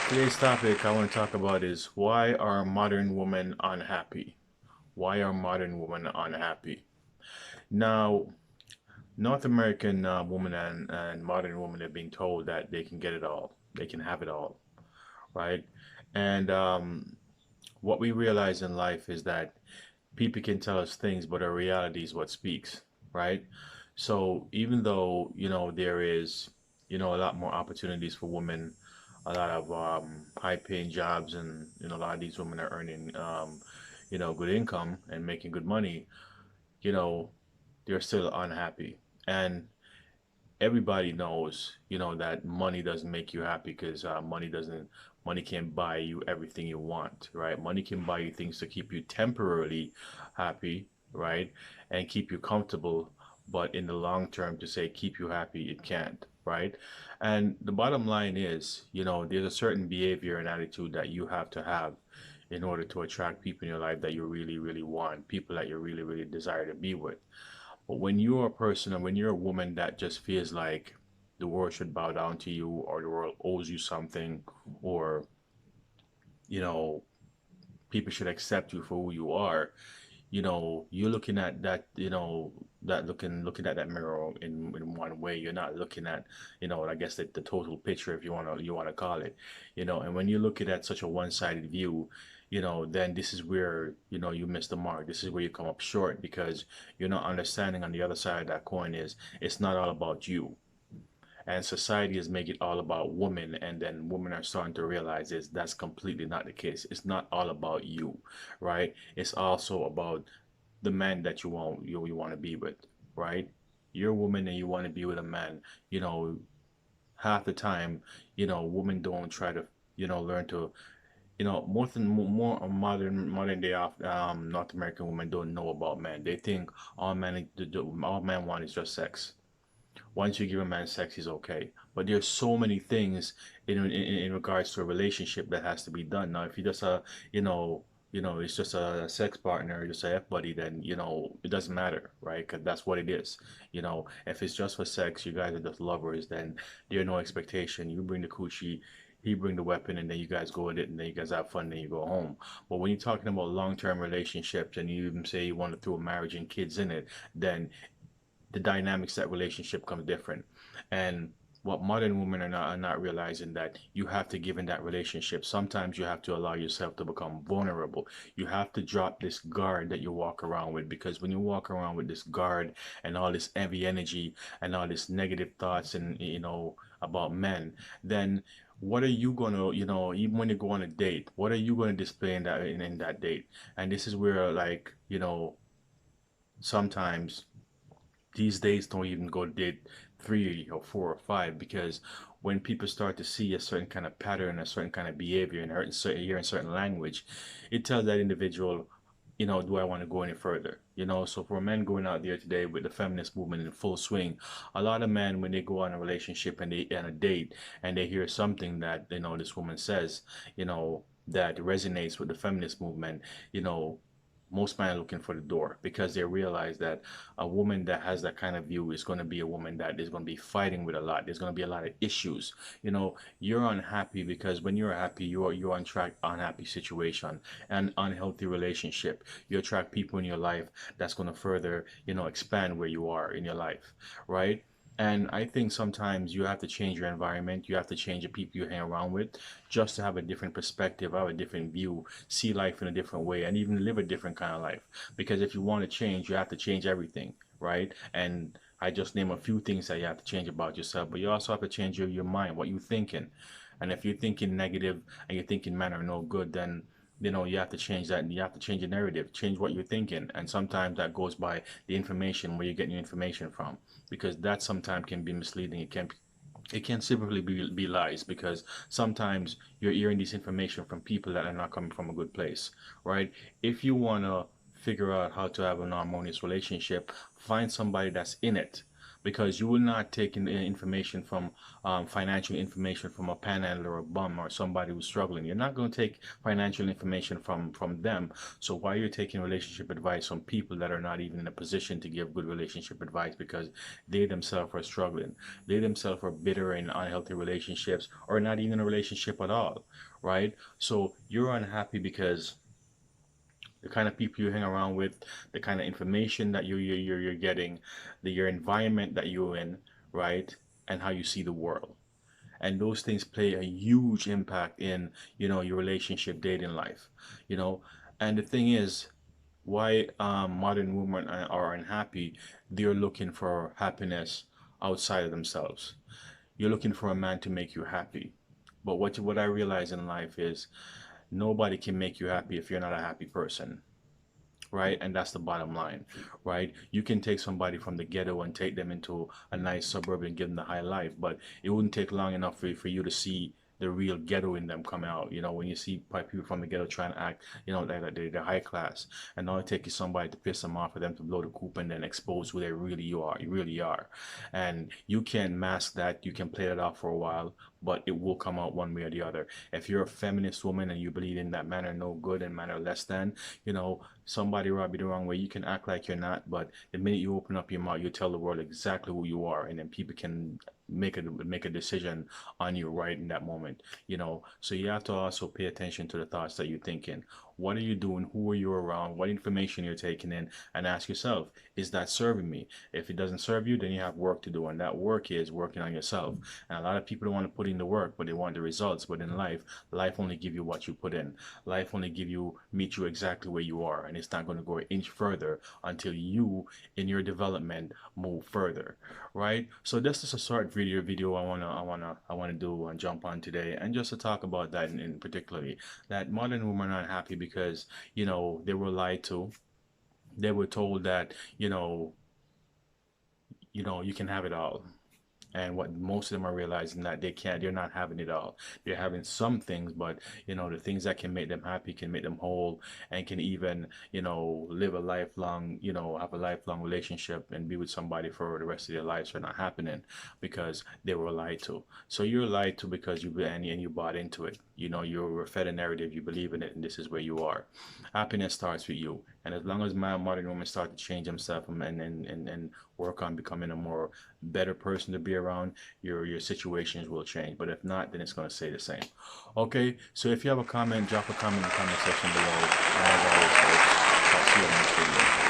Today's topic I want to talk about is why are modern women unhappy? Why are modern women unhappy? Now, North American women and modern women are being told that they can get it all, they can have it all, right? And what we realize in life is that people can tell us things, but our reality is what speaks, right? So even though, there is, a lot more opportunities for women, a lot of high paying jobs, and, a lot of these women are earning, good income and making good money, you know, they're still unhappy. And everybody knows, that money doesn't make you happy because money can't buy you everything you want, right? Money can buy you things to keep you temporarily happy, right? And keep you comfortable, but in the long term, to say keep you happy, it can't, right? And the bottom line is, there's a certain behavior and attitude that you have to have in order to attract people in your life that you really, really want, people that you really, really desire to be with. But when you're a person and when you're a woman that just feels like the world should bow down to you or the world owes you something or, you know, people should accept you for who you are, you're looking at that, that looking at that mirror in one way. You're not looking at, I guess the total picture, if you want to call it, and when you look at that such a one-sided view, then this is where, you miss the mark. This is where you come up short because you're not understanding on the other side of that coin is it's not all about you, and society has made it all about women, and then women are starting to realize is that's completely not the case. It's not all about you, right? It's also about the man that you want to be with, right? You're a woman and you want to be with a man. you know Half the time, women don't try to, learn to, more modern day of North American women don't know about men. They think all men want is just sex. Once you give a man sex, he's okay. But there's so many things in regards to a relationship that has to be done. Now, if you just you know, it's just a sex partner, just a F buddy, then it doesn't matter, right? Because that's what it is. If it's just for sex, you guys are just lovers, then there's no expectation. You bring the coochie, he bring the weapon, and then you guys go with it, and then you guys have fun, then you go home. But when you're talking about long-term relationships, and you even say you want to throw marriage and kids in it, then the dynamics that relationship comes different. And what modern women are not realizing that you have to give in that relationship. Sometimes you have to allow yourself to become vulnerable. You have to drop this guard that you walk around with, because when you walk around with this guard and all this heavy energy and all this negative thoughts and about men, then what are you gonna, even when you go on a date, what are you gonna display in that date? And this is where, like, sometimes these days don't even go to date 3 or 4 or 5, because when people start to see a certain kind of pattern, a certain kind of behavior, and hearing certain language, it tells that individual, do I want to go any further? So for men going out there today with the feminist movement in full swing, a lot of men, when they go on a relationship and they on a date and they hear something that this woman says, that resonates with the feminist movement, you know most men are looking for the door, because they realize that a woman that has that kind of view is going to be a woman that is going to be fighting with a lot. There's going to be a lot of issues. You're unhappy because when you're happy, you're on track unhappy situation and unhealthy relationship. You attract people in your life that's going to further, expand where you are in your life, right? And I think sometimes you have to change your environment. You have to change the people you hang around with, just to have a different perspective, have a different view, see life in a different way, and even live a different kind of life. Because if you want to change, you have to change everything, right? And I just name a few things that you have to change about yourself, but you also have to change your mind, what you're thinking. And if you're thinking negative and you're thinking men are no good, then you have to change that, and you have to change the narrative, change what you're thinking. And sometimes that goes by the information, where you're getting your information from, because that sometimes can be misleading. It can simply be lies, because sometimes you're hearing this information from people that are not coming from a good place, right? If you want to figure out how to have an harmonious relationship, find somebody that's in it, because you will not take in information from financial information from a panhandler or a bum or somebody who's struggling. You're not going to take financial information from them. So why you're taking relationship advice from people that are not even in a position to give good relationship advice because they themselves are struggling. They themselves are bitter in unhealthy relationships or not even in a relationship at all, right? So you're unhappy because the kind of people you hang around with, the kind of information that you're getting, your environment that you're in, right? And how you see the world. And those things play a huge impact in, your relationship dating life, you know. And the thing is, why modern women are unhappy, they're looking for happiness outside of themselves. You're looking for a man to make you happy. But what I realize in life is nobody can make you happy if you're not a happy person, right? And that's the bottom line, right? You can take somebody from the ghetto and take them into a nice suburb and give them the high life, but it wouldn't take long enough for you to see the real ghetto in them come out. When you see people from the ghetto trying to act, like they're high class, and all it takes is somebody to piss them off for them to blow the coop and then expose who they really are. You really are, and you can mask that. You can play it off for a while, but it will come out one way or the other. If you're a feminist woman and you believe in that man are no good and man are less than, somebody rub you the wrong way, you can act like you're not, but the minute you open up your mouth, you tell the world exactly who you are, and then people can make a decision on you right in that moment. So you have to also pay attention to the thoughts that you're thinking. What are you doing? Who are you around? What information you're taking in? And ask yourself, is that serving me? If it doesn't serve you, then you have work to do, and that work is working on yourself. And a lot of people don't want to put in the work, but they want the results. But in life only give you what you put in. Life only meet you exactly where you are, and it's not going to go an inch further until you, in your development, move further, right? So this is a short video I wanna do and jump on today, and just to talk about that in particularly, that modern women are unhappy because they were lied to. They were told that you can have it all. And what most of them are realizing that they're not having it all. They're having some things, but the things that can make them happy, can make them whole, and can even live a lifelong, have a lifelong relationship and be with somebody for the rest of their lives are not happening because they were lied to. So you're lied to because you bought into it. You were fed a narrative, you believe in it, and this is where you are. Happiness starts with you, and as long as my modern women start to change themselves and work on becoming a more better person to be around, your situations will change. But if not, then it's going to stay the same. Okay, so if you have a comment, drop a comment in the comment section below. And as always, folks, I'll see you in the next video.